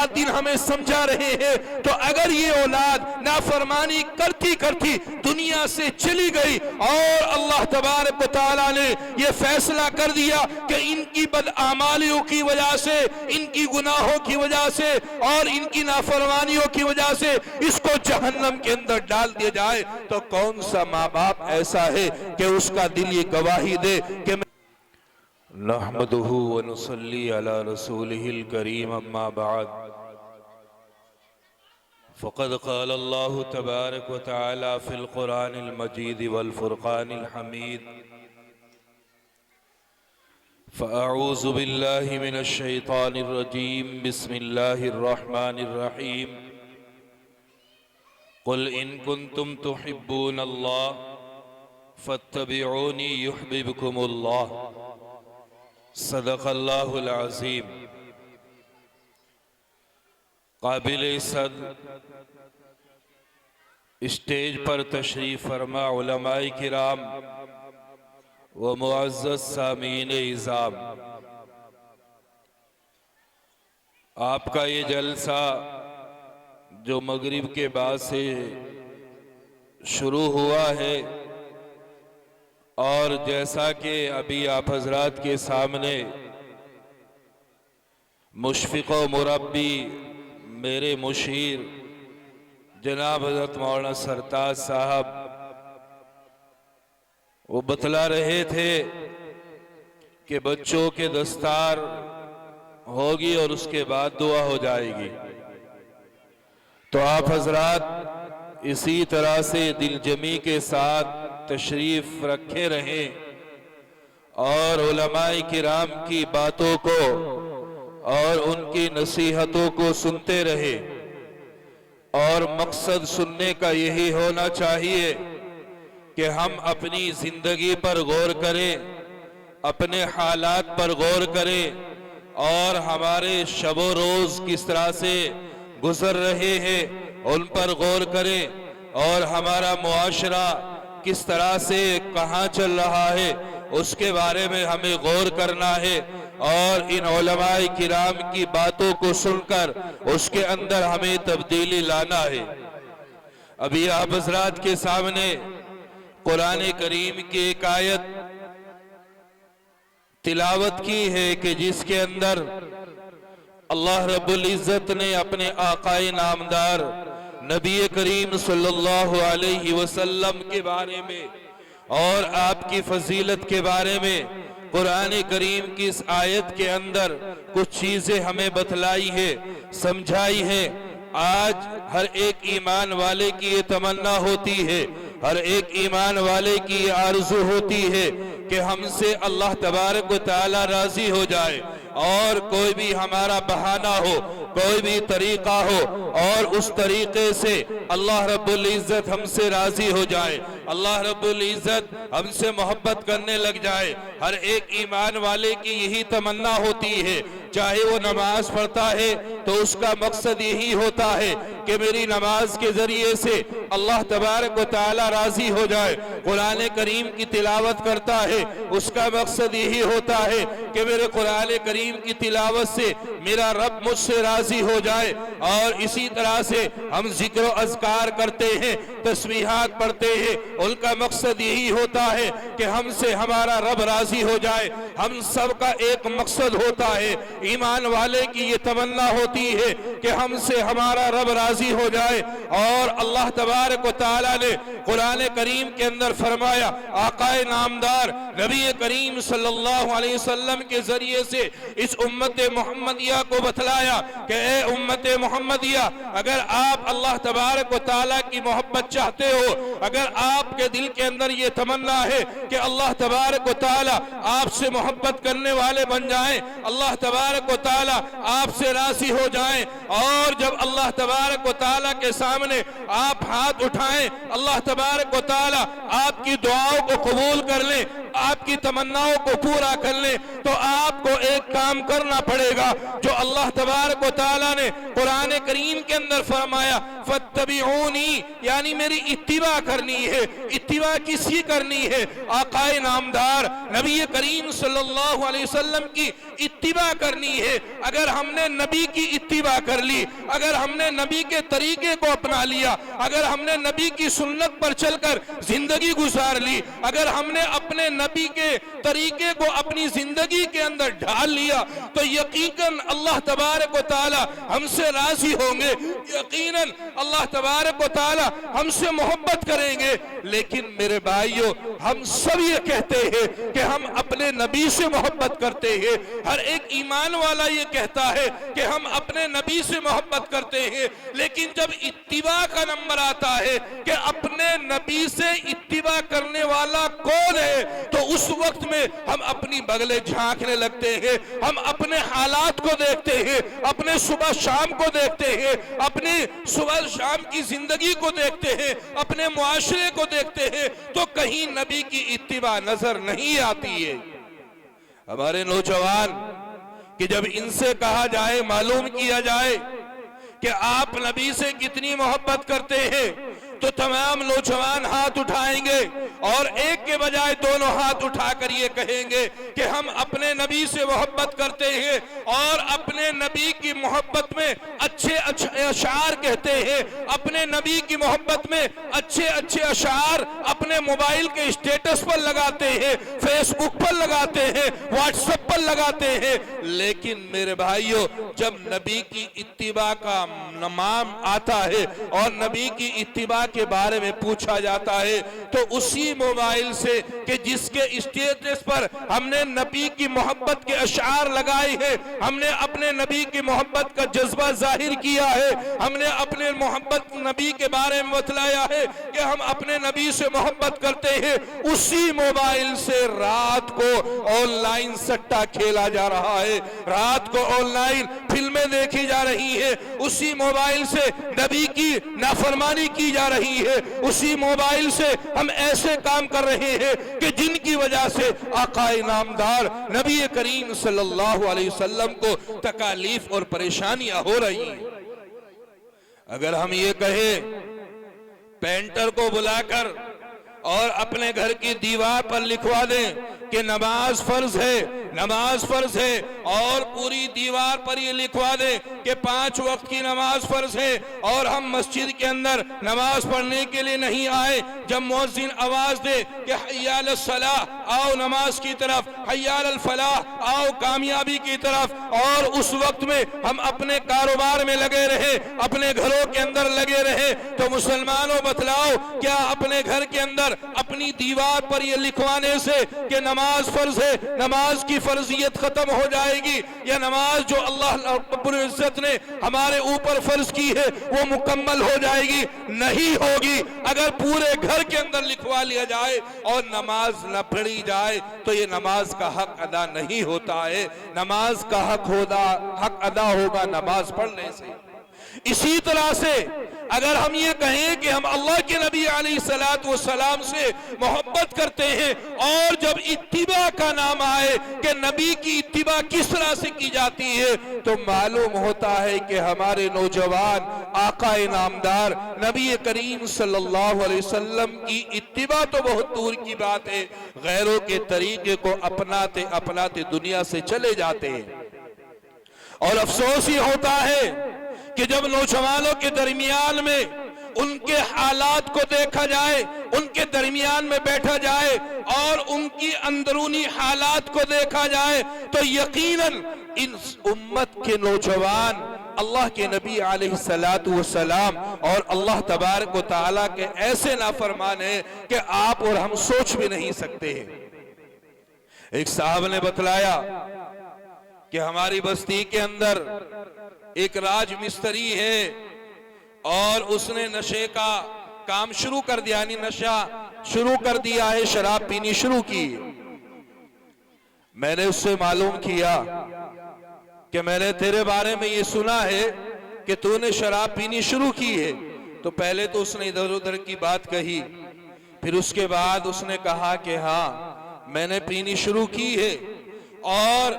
رات دن ہمیں سمجھا رہے ہیں۔ تو اگر یہ اولاد نافرمانی کرتی کرتی دنیا سے چلی گئی اور اللہ تبارک و تعالیٰ نے یہ فیصلہ کر دیا کہ ان کی بدعمالیوں کی وجہ سے، ان کی گناہوں کی وجہ سے اور ان کی نافرمانیوں کی وجہ سے اس کو جہنم کے اندر ڈال دیا جائے، تو کون سا ماں باپ ایسا ہے کہ اس کا دل یہ گواہی دے کہ نحمده ونصلي على رسوله الكريم اما بعد فقد قال الله تبارك وتعالى في القرآن المجيد والفرقان الحميد فأعوذ بالله من الشيطان الرجيم بسم الله الرحمن الرحيم قل إن كنتم تحبون الله فاتبعوني يحببكم الله صدق اللہ العظیم۔ قابل صدر اسٹیج پر تشریف فرما علماء کرام و معزز سامعین اعظام، آپ کا یہ جلسہ جو مغرب کے بعد سے شروع ہوا ہے، اور جیسا کہ ابھی آپ حضرات کے سامنے مشفق و مربی میرے مشیر جناب حضرت مولانا سرتاج صاحب وہ بتلا رہے تھے کہ بچوں کے دستار ہوگی اور اس کے بعد دعا ہو جائے گی، تو آپ حضرات اسی طرح سے دل جمی کے ساتھ تشریف رکھے رہیں اور علماء کرام کی باتوں کو اور ان کی نصیحتوں کو سنتے رہے، اور مقصد سننے کا یہی ہونا چاہیے کہ ہم اپنی زندگی پر غور کریں، اپنے حالات پر غور کریں، اور ہمارے شب و روز کس طرح سے گزر رہے ہیں ان پر غور کریں، اور ہمارا معاشرہ کس طرح سے کہاں چل رہا ہے اس کے بارے میں ہمیں غور کرنا ہے، اور ان علماء کرام کی باتوں کو سن کر اس کے اندر ہمیں تبدیلی لانا ہے۔ ابھی آپ حضرات کے سامنے قرآن کریم کی ایک آیت تلاوت کی ہے کہ جس کے اندر اللہ رب العزت نے اپنے آقا نامدار نبی کریم صلی اللہ علیہ وسلم کے بارے میں اور آپ کی فضیلت کے بارے میں قرآن کریم کی اس آیت کے اندر کچھ چیزیں ہمیں بتلائی ہے، سمجھائی ہے۔ آج ہر ایک ایمان والے کی یہ تمنا ہوتی ہے، ہر ایک ایمان والے کی یہ آرزو ہوتی ہے کہ ہم سے اللہ تبارک و تعالی راضی ہو جائے، اور کوئی بھی ہمارا بہانہ ہو، کوئی بھی طریقہ ہو، اور اس طریقے سے اللہ رب العزت ہم سے راضی ہو جائے، اللہ رب العزت ہم سے محبت کرنے لگ جائے۔ ہر ایک ایمان والے کی یہی تمنا ہوتی ہے، چاہے وہ نماز پڑھتا ہے تو اس کا مقصد یہی ہوتا ہے کہ میری نماز کے ذریعے سے اللہ تبارک و تعالی راضی ہو جائے، قرآن کریم کی تلاوت کرتا ہے اس کا مقصد یہی ہوتا ہے کہ میرے قرآن کریم کی تلاوت سے میرا رب مجھ سے راضی ہو جائے، اور اسی طرح سے ہم ذکر و اذکار کرتے ہیں، تسبیحات پڑھتے ہیں، ان کا مقصد یہی ہوتا ہے کہ ہم سے ہمارا رب راضی ہو جائے۔ ہم سب کا ایک مقصد ہوتا ہے، ایمان والے کی یہ تمنا ہوتی ہے کہ ہم سے ہمارا رب راضی ہو جائے، اور اللہ تبارک و تعالی نے قرآن کریم کے اندر فرمایا، آقا نامدار نبی کریم صلی اللہ علیہ وسلم کے ذریعے سے اس امت محمدیہ کو بتلایا کہ اے امت محمدیہ، اگر آپ اللہ تبارک و تعالی کی محبت چاہتے ہو، اگر آپ کے دل کے اندر یہ تمنا ہے کہ اللہ تبارک و تعالی آپ سے محبت کرنے والے بن جائیں، اللہ تبارک و تعالی آپ سے راضی ہو جائیں، اور جب اللہ تبارک و تعالی کے سامنے آپ ہاتھ اٹھائیں، اللہ تبارک و تعالی آپ کی دعاؤں کو قبول کر لیں، آپ کی تمناؤں کو پورا کر لیں تو آپ کو ایک کام کرنا پڑے گا جو اللہ تبارک و تعالیٰ نے قرآن کریم کے اندر فرمایا فاتبعونی، یعنی میری اتباع کرنی ہے۔ اتباع کس کی کرنی ہے؟ آقا نامدار نبی کریم صلی اللہ علیہ وسلم کی اتباع کرنی ہے۔ اگر ہم نے نبی کی اتباع کر لی، اگر ہم نے نبی کے طریقے کو اپنا لیا، اگر ہم نے نبی کی سنت پر چل کر زندگی گزار لی، اگر ہم نے اپنے نبی کے طریقے کو اپنی زندگی کے اندر ڈھال لیا تو یقیناً اللہ تبارک و تعالی ہم سے راضی ہوں گے، یقیناً اللہ تبارک و تعالی ہم سے محبت کریں گے۔ لیکن میرے بھائیوں، ہم سب یہ کہتے ہیں کہ ہم اپنے نبی سے محبت کرتے ہیں، ہر ایک ایمان والا یہ کہتا ہے کہ ہم اپنے نبی سے محبت کرتے ہیں، لیکن جب اتباع کا نمبر آتا ہے کہ اپنے نبی سے اتباع کرنے والا کون ہے، تو اس وقت میں ہم اپنی بغلیں جھانکنے لگتے ہیں، ہم اپنے حالات کو دیکھتے ہیں، اپنے صبح شام کو دیکھتے ہیں، اپنی صبح شام کی زندگی کو دیکھتے ہیں، اپنے معاشرے کو دیکھتے ہیں، تو کہیں نبی کی اتباع نظر نہیں آتی ہے۔ ہمارے نوجوان کہ جب ان سے کہا جائے، معلوم کیا جائے کہ آپ نبی سے کتنی محبت کرتے ہیں، تو تمام نوجوان ہاتھ اٹھائیں گے اور ایک کے بجائے دونوں ہاتھ اٹھا کر یہ کہیں گے کہ ہم اپنے نبی سے محبت کرتے ہیں اور اپنے نبی کی محبت میں اچھے اچھے اشعار کہتے ہیں، اپنے نبی کی محبت میں اچھے اچھے اشعار اپنے موبائل کے اسٹیٹس پر لگاتے ہیں، فیس بک پر لگاتے ہیں، واٹس ایپ پر لگاتے ہیں۔ لیکن میرے بھائیوں، جب نبی کی اتباع کا نام آتا ہے اور نبی کی اتباع کے بارے میں پوچھا جاتا ہے تو اسی موبائل سے کہ جس کے اسٹیٹس پر ہم نے نبی کی محبت کے اشعار لگائے ہیں، ہم نے اپنے نبی کی محبت کا جذبہ ظاہر کیا ہے، ہم نے اپنے محبت نبی کے بارے میں بتلایا ہے کہ ہم اپنے نبی سے محبت کرتے ہیں، اسی موبائل سے رات کو آن لائن سٹا کھیلا جا رہا ہے، رات کو آن لائن فلمیں دیکھی جا رہی ہیں، اسی موبائل سے نبی کی نافرمانی کی جا رہی ہے، اسی موبائل سے ہم ایسے کام کر رہے ہیں کہ جن کی وجہ سے آقا نامدار نبی کریم صلی اللہ علیہ وسلم کو تکالیف اور پریشانیاں ہو رہی ہیں۔ اگر ہم یہ کہیں پینٹر کو بلا کر اور اپنے گھر کی دیوار پر لکھوا دیں کہ نماز فرض ہے، نماز فرض ہے، اور پوری دیوار پر یہ لکھوا دیں کہ 5 وقت کی نماز فرض ہے، اور ہم مسجد کے اندر نماز پڑھنے کے لیے نہیں آئے، جب مؤذن آواز دے کہ حی علی الصلاۃ، آؤ نماز کی طرف، حی علی الفلاح، آؤ کامیابی کی طرف، اور اس وقت میں ہم اپنے کاروبار میں لگے رہے، اپنے گھروں کے اندر لگے رہے، تو مسلمانوں بتلاؤ کیا اپنے گھر کے اندر اپنی دیوار پر یہ لکھوانے سے کہ نماز فرض ہے، نماز کی فرضیت ختم ہو جائے گی، یا نماز جو اللہ رب العزت نے ہمارے اوپر فرض کی ہے وہ مکمل ہو جائے گی؟ نہیں ہوگی۔ اگر پورے گھر کے اندر لکھوا لیا جائے اور نماز نہ پڑھی جائے تو یہ نماز کا حق ادا نہیں ہوتا ہے، نماز کا حق ادا ہوگا نماز پڑھنے سے۔ اسی طرح سے اگر ہم یہ کہیں کہ ہم اللہ کے نبی علیہ السلام سے محبت کرتے ہیں، اور جب اتباع کا نام آئے کہ نبی کی اتباع کس طرح سے کی جاتی ہے، تو معلوم ہوتا ہے کہ ہمارے نوجوان آقا نامدار نبی کریم صلی اللہ علیہ وسلم کی اتباع تو بہت دور کی بات ہے، غیروں کے طریقے کو اپناتے اپناتے دنیا سے چلے جاتے ہیں۔ اور افسوس ہی ہوتا ہے کہ جب نوجوانوں کے درمیان میں ان کے حالات کو دیکھا جائے، ان کے درمیان میں بیٹھا جائے اور ان کی اندرونی حالات کو دیکھا جائے، تو یقیناً ان امت کے نوجوان اللہ کے نبی علیہ السلام اور اللہ تبارک و تعالیٰ کے ایسے نافرمان ہیں کہ آپ اور ہم سوچ بھی نہیں سکتے ہیں۔ ایک صاحب نے بتلایا کہ ہماری بستی کے اندر ایک راج مستری ہے اور اس نے نشے کا کام شروع کر دیا، یعنی نشہ شروع کر دیا ہے، شراب پینی شروع کی۔ میں نے اس سے معلوم کیا کہ میں نے تیرے بارے میں یہ سنا ہے کہ تو نے شراب پینی شروع کی ہے۔ تو پہلے تو اس نے ادھر ادھر کی بات کہی، پھر اس کے بعد اس نے کہا کہ ہاں میں نے پینی شروع کی ہے اور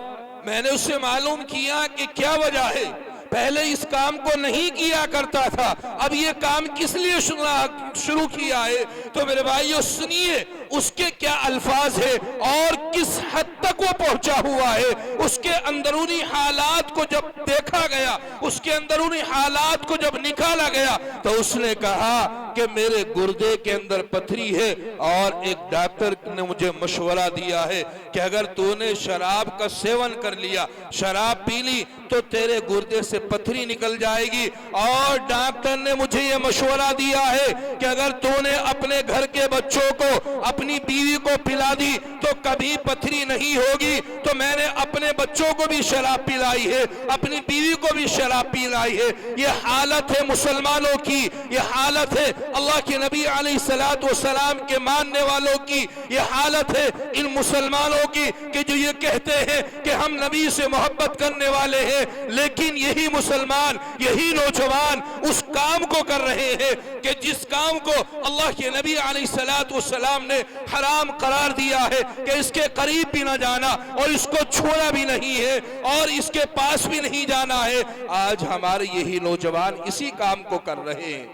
میں نے اس سے معلوم کیا کہ کیا وجہ ہے. پہلے اس کام کو نہیں کیا کرتا تھا, اب یہ کام کس لیے شروع کیا ہے. تو میرے بھائیو سنیے اس کے کیا الفاظ ہے اور کس حد تک وہ پہنچا ہوا ہے. اس کے اندرونی حالات کو جب دیکھا گیا, اس کے اندرونی حالات کو جب نکالا گیا, تو اس نے کہا کہ میرے گردے کے اندر پتھری ہے اور ایک ڈاکٹر نے مجھے مشورہ دیا ہے کہ اگر تو نے شراب کا سیون کر لیا, شراب پی لی, تو تیرے گردے سے پتھری نکل جائے گی. اور ڈاکٹر نے مجھے یہ مشورہ دیا ہے کہ اگر تو نے اپنے گھر کے بچوں کو, اپنی بیوی کو پلا دی تو کبھی پتھری نہیں ہوگی. تو میں نے اپنے بچوں کو بھی شراب پلائی ہے, اپنی بیوی کو بھی شراب پلائی ہے. یہ حالت ہے مسلمانوں کی, یہ حالت ہے اللہ کے نبی علیہ السلام کے ماننے والوں کی, یہ حالت ہے ان مسلمانوں کی کہ جو یہ کہتے ہیں کہ ہم نبی سے محبت کرنے والے ہیں, لیکن یہی مسلمان, یہی نوجوان اس کام کو کر رہے ہیں کہ جس کام کو اللہ کے نبی علیہ السلام نے حرام قرار دیا ہے کہ اس کے قریب بھی نہ جانا اور اس کو چھوڑا بھی نہیں ہے اور اس کے پاس بھی نہیں جانا ہے. آج ہمارے یہی نوجوان اسی کام کو کر رہے ہیں.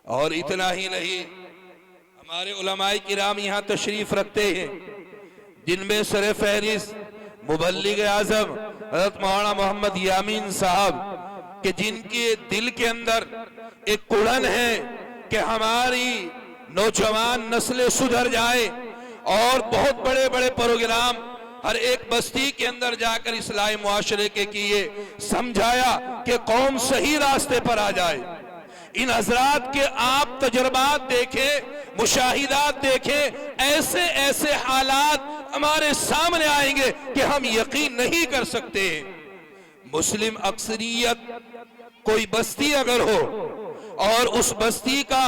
اور اتنا ہی نہیں, ہمارے علماء کرام یہاں تشریف رکھتے ہیں جن میں سر فہرست مبلغ اعظم حضرت مولانا محمد یامین صاحب, کہ جن کے دل کے اندر ایک کڑن ہے کہ ہماری نوجوان نسلیں سدھر جائے, اور بہت بڑے بڑے پروگرام ہر ایک بستی کے اندر جا کر اصلاح معاشرے کے کیے, سمجھایا کہ قوم صحیح راستے پر آ جائے. ان حضرات کے آپ تجربات دیکھیں, مشاہدات دیکھیں, ایسے ایسے حالات ہمارے سامنے آئیں گے کہ ہم یقین نہیں کر سکتے. مسلم اکثریت کوئی بستی اگر ہو اور اس بستی کا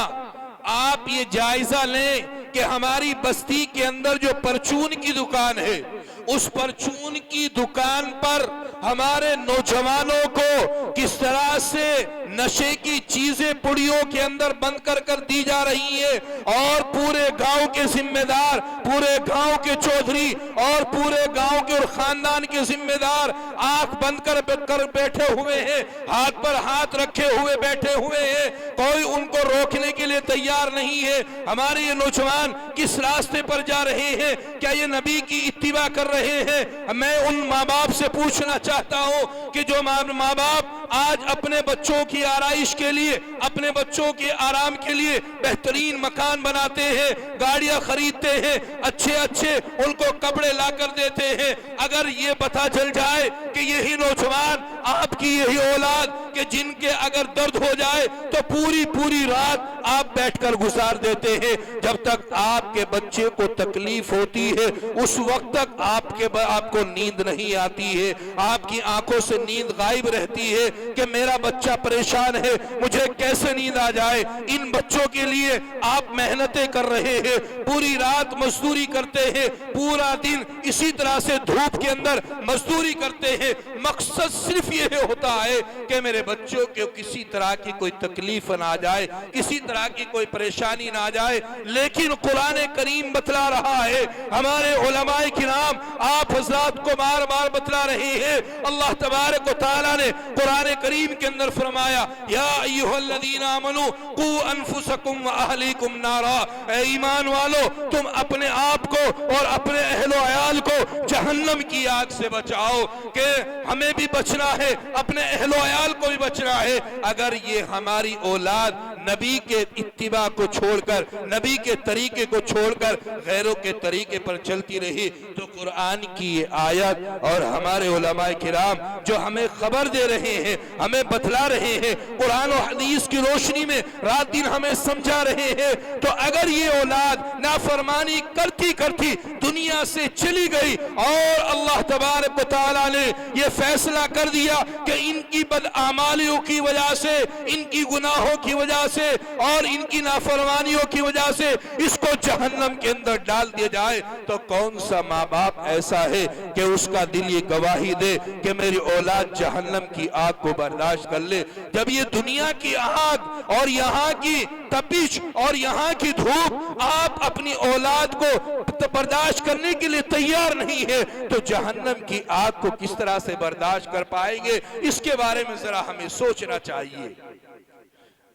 آپ یہ جائزہ لیں کہ ہماری بستی کے اندر جو پرچون کی دکان ہے, اس پرچون کی دکان پر ہمارے نوجوانوں کو کس طرح سے نشے کی چیزیں پڑیوں کے اندر بند کر دی جا رہی ہے, اور پورے گاؤں کے ذمہ دار, پورے گاؤں کے چودھری اور پورے گاؤں کے اور خاندان کے ذمہ دار آنکھ بند کر بیٹھے ہوئے ہیں, ہاتھ پر ہاتھ رکھے ہوئے بیٹھے ہوئے ہیں, کوئی ان کو روکنے کے لیے تیار نہیں ہے. ہمارے یہ نوجوان کس راستے پر جا رہے ہیں؟ کیا یہ نبی کی اتباع کر رہے ہیں؟ میں ان ماں باپ سے پوچھنا چاہتا ہوں کہ جو ماں باپ آج اپنے بچوں کی آرائش کے لیے, اپنے بچوں کے آرام کے لیے بہترین مکان بناتے ہیں, گاڑیاں خریدتے ہیں, اچھے اچھے ان کو کپڑے لا کر دیتے ہیں, اگر یہ پتہ چل جائے کہ یہی نوجوان آپ کی یہی اولاد کہ جن کے اگر درد ہو جائے تو پوری رات آپ بیٹھ کر گزار دیتے ہیں, جب تک آپ کے بچے کو تکلیف ہوتی ہے اس وقت تک آپ کو نیند نہیں آتی ہے, آپ کی آنکھوں سے نیند غائب رہتی ہے کہ میرا بچہ پریشان ہے, مجھے کیسے نیند آ جائے. ان بچوں کے لیے آپ محنتیں کر رہے ہیں, پوری رات مزدوری کرتے ہیں, پورا دن اسی طرح سے دھوپ کے اندر مزدوری کرتے ہیں, مقصد صرف یہ ہوتا ہے کہ میرے بچوں کو کسی طرح کی کوئی تکلیف نہ جائے, کسی طرح کی کوئی پریشانی نہ جائے. لیکن قرآن کریم بتلا رہا ہے, ہمارے علماء کرام آپ حضرات کو بار بار بتلا رہے ہیں. اللہ تبارک و تعالی نے قرآن کریم کے اندر فرمایا, یا ایھا الذین آمنوا قوا انفسکم واہلیکم نارا, اے ایمان والو تم اپنے آپ کو اور اپنے اہل و عیال کو جہنم کی آگ سے بچاؤ. کہ ہمیں بھی بچنا ہے, اپنے اہل و عیال کو بھی بچنا ہے. اگر یہ ہماری اولاد نبی کے اتباع کو چھوڑ کر, نبی کے طریقے کو چھوڑ کر غیروں کے طریقے پر چلتی رہی, تو قرآن کی یہ آیت اور ہمارے علماء کرام جو ہمیں خبر دے رہے ہیں, ہمیں بتلا رہے ہیں, قرآن و حدیث کی روشنی میں رات دن ہمیں سمجھا رہے ہیں, تو اگر یہ اولاد نافرمانی کرتی کرتی دنیا سے چلی گئی اور اللہ تبارک و تعالی نے یہ فیصلہ کر دیا کہ ان کی بدعمالی نافرمانیوں کی وجہ سے، ان کی گناہوں کی وجہ سے اور ان کی نافرمانیوں کی وجہ سے اس کو جہنم کے اندر ڈال دیا جائے، تو کون سا ماں باپ ایسا ہے کہ اس کا دل یہ گواہی دے کہ میری اولاد جہنم کی آگ کو برداشت کر لے؟ جب یہ دنیا کی آگ اور یہاں کی تپش اور یہاں کی دھوپ آپ اپنی اولاد کو برداشت کرنے کے لیے تیار نہیں ہے، تو جہنم کی آگ کو کس طرح سے برداشت کر پائیں گے؟ اس کے بارے میں ذرا ہمیں سوچنا چاہیے۔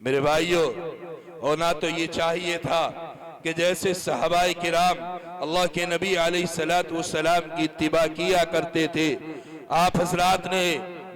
میرے بھائیوں، ہونا تو یہ چاہیے تھا کہ جیسے صحابہ کرام اللہ کے نبی علیہ السلام کی اتباع کیا کرتے تھے، آپ حضرات نے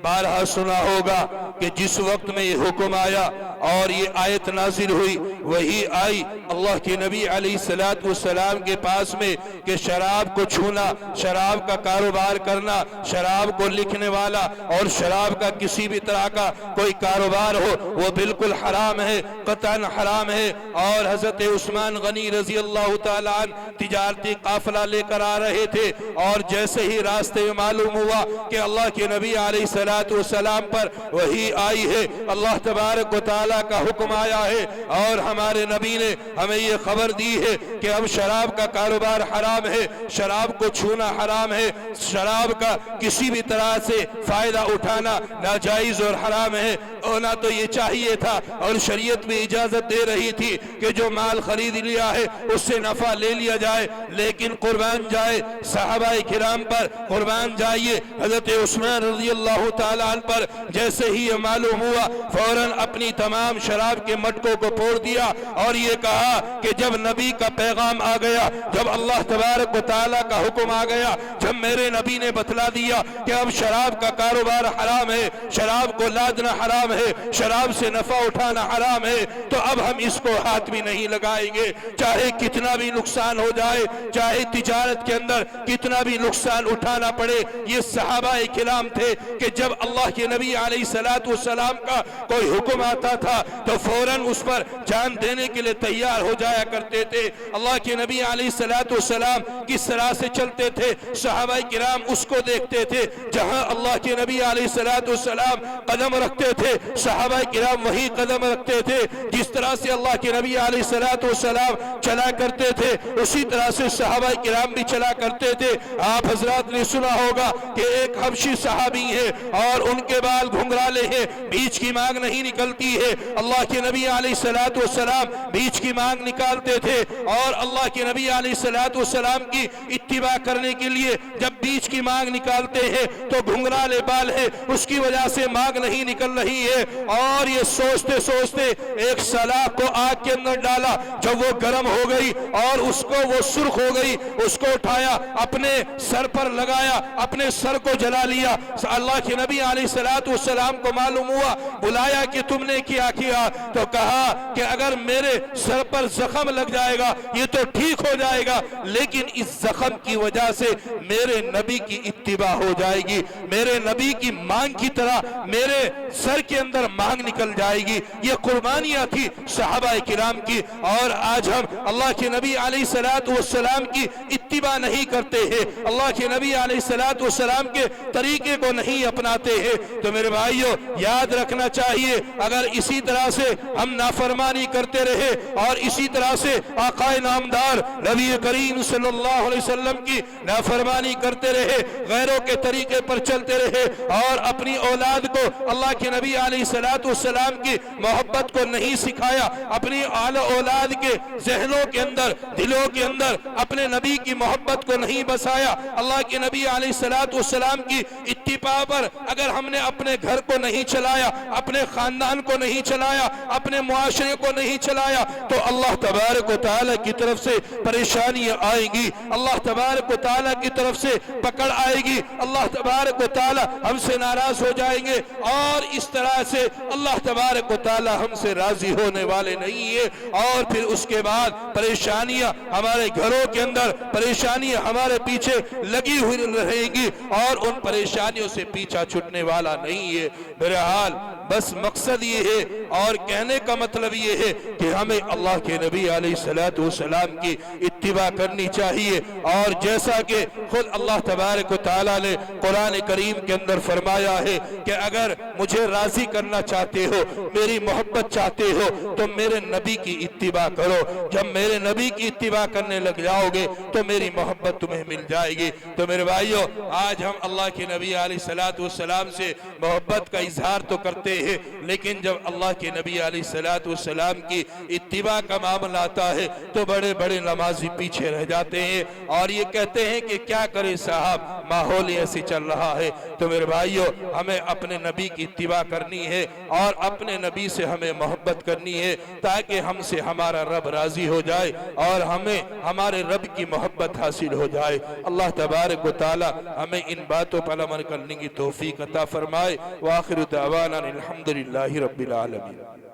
بارہا سنا ہوگا کہ جس وقت میں یہ حکم آیا اور یہ آیت نازل ہوئی، وہی آئی اللہ کے نبی علیہ السلام کے پاس میں کہ شراب کو چھونا، شراب کا کاروبار کرنا، شراب کو لکھنے والا اور شراب کا کسی بھی طرح کا کوئی کاروبار ہو وہ بالکل حرام ہے، قطعاً حرام ہے۔ اور حضرت عثمان غنی رضی اللہ تعالیٰ عنہ تجارتی قافلہ لے کر آ رہے تھے، اور جیسے ہی راستے میں معلوم ہوا کہ اللہ کے نبی علیہ السلام پر وہی آئی ہے، اللہ تبارک و تعالیٰ کا حکم آیا ہے اور ہمارے نبی نے ہمیں یہ خبر دی ہے کہ اب شراب کا کاروبار حرام ہے، شراب کو چھونا حرام ہے، شراب کا کسی بھی طرح سے فائدہ اٹھانا ناجائز اور حرام ہے۔ ہونا تو یہ چاہیے تھا، اور شریعت بھی اجازت دے رہی تھی کہ جو مال خرید لیا ہے اس سے نفع لے لیا جائے، لیکن قربان جائے صحابہ کرام پر، قربان جائیے حضرت عثمان رضی اللہ تعالیٰ عنہ پر جیسے ہی یہ معلوم ہوا فوراً اپنی تمام شراب کے مٹکوں کو پھوڑ دیا اور یہ کہا کہ جب نبی کا پیغام آ گیا، جب اللہ تبارک و تعالیٰ کا حکم آ گیا، جب میرے نبی نے بتلا دیا کہ اب شراب کا کاروبار حرام ہے، شراب کو لادنا حرام ہے، شراب سے نفع اٹھانا حرام ہے، تو اب ہم اس کو ہاتھ بھی نہیں لگائیں گے، چاہے کتنا بھی نقصان ہو جائے، چاہے تجارت کے اندر کتنا بھی نقصان اٹھانا پڑے۔ یہ صحابہ کرام تھے کہ جب اللہ کے نبی علیہ السلام کا کوئی حکم آتا تھا تو فوراً اس پر جان دینے کے لیے تیار ہو جایا کرتے تھے۔ اللہ کے نبی علیہ السلام کس طرح سے چلتے تھے، صحابہ کرام اس کو دیکھتے تھے، جہاں اللہ کے نبی علیہ السلام قدم رکھتے تھے صحابہ کرام وہی قدم رکھتے تھے، جس طرح سے اللہ کے نبی علیہ السلام چلا کرتے تھے اسی طرح سے صحابہ کرام بھی چلا کرتے تھے۔ آپ حضرات نے سنا ہوگا کہ ایک حبشی صحابی ہے اور ان کے بال گھنگرالے ہیں، بیچ کی مانگ نہیں نکلتی ہے، اللہ کے نبی علیہ السلام بیچ کی مانگ نکالتے تھے، اور اللہ کے نبی علیہ السلام کی اتباع کرنے کے لیے جب بیچ کی مانگ نکالتے ہیں تو گھنگرالے بال ہے، اس کی وجہ سے مانگ نہیں نکل رہی ہے، اور یہ سوچتے سوچتے ایک سلاخ کو آگ کے اندر ڈالا، جب وہ گرم ہو گئی اور اس کو وہ سرخ ہو گئی، اس کو اٹھایا اپنے سر پر لگایا، اپنے سر کو جلا لیا۔ اللہ کے نبی علیہ السلام کو معلوم ہوا، بلایا کہ تم نے کیا کیا، تو کہا کہ اگر میرے سر پر زخم لگ جائے گا یہ تو ٹھیک ہو جائے گا، لیکن اس زخم کی وجہ سے میرے نبی کی اتباع ہو جائے گی، میرے نبی کی مانگ کی طرح میرے سر کے اندر مانگ نکل جائے گی۔ یہ قربانیاں تھی صحابہ کرام کی، اور آج ہم اللہ کے نبی علیہ السلام کی اتباع نہیں کرتے ہیں، اللہ کے نبی علیہ السلام کے طریقے کو نہیں اپناتے ہیں۔ تو میرے بھائیوں یاد رکھنا چاہیے، اگر اسی طرح سے ہم نافرمانی کرتے رہے اور اسی طرح سے آقا نامدار نبی کریم صلی اللہ علیہ وسلم کی نافرمانی کرتے رہے، غیروں کے طریقے پر چلتے رہے اور اپنی اولاد کو اللہ کے نبی علیہ السلام کی محبت کو نہیں سکھایا، اپنی اولاد کے ذہنوں کے اندر، دلوں کے اندر اپنے نبی کی محبت کو نہیں بسایا، اللہ کے نبی علیہ السلام کی اتباع پر اگر ہم نے اپنے گھر کو نہیں چلایا، اپنے خاندان کو نہیں چلایا، اپنے معاشرے کو نہیں چلایا، تو اللہ تبارک و تعالیٰ کی طرف سے پریشانیاں آئیں گی، اللہ تبارک و تعالیٰ کی طرف سے پکڑ آئے گی، اللہ تبارک و تعالیٰ ہم سے ناراض ہو جائیں گے، اور اس طرح سے اللہ تبارک و تعالیٰ ہم سے راضی ہونے والے نہیں ہے، اور پھر اس کے بعد پریشانیاں ہمارے گھروں کے اندر، پریشانیاں ہمارے پیچھے لگی ہوئی رہیں گی، اور ان پریشانیوں سے پیچھا چھٹنے والا نہیں ہے۔ بہرحال بس مقصد یہ ہے اور کہنے کا مطلب یہ ہے کہ ہمیں اللہ کے نبی علیہ السلام کی اتباع کرنی چاہیے، اور جیسا کہ خود اللہ تبارک و تعالیٰ نے قرآن کریم کے اندر فرمایا ہے کہ اگر مجھے راضی کرنا چاہتے ہو، میری محبت چاہتے ہو تو میرے نبی کی اتباع کرو، جب میرے نبی کی اتباع کرنے لگ جاؤ گے تو میری محبت تمہیں مل جائے گی۔ تو میرے بھائیو، آج ہم اللہ کے نبی علیہ السلام سے محبت کا اظہار تو کرتے ہیں، لیکن جب اللہ کے نبی علیہ السلام کی اتباع کا معاملہ آتا ہے تو بڑے بڑے نمازی پیچھے رہ جاتے ہیں اور یہ کہتے ہیں کہ کیا کرے صاحب، ماحول ایسے چل رہا ہے۔ تو میرے بھائیو، ہمیں اپنے نبی کی اتباع کرنی ہے اور اپنے نبی سے ہمیں محبت کرنی ہے تاکہ ہم سے ہمارا رب راضی ہو جائے اور ہمیں ہمارے رب کی محبت حاصل ہو جائے۔ اللہ تبارک و تعالی ہمیں ان باتوں پر عمل کرنے کی توفیق عطا فرمائے۔ وآخر دعوانا الحمدللہ رب العالمین۔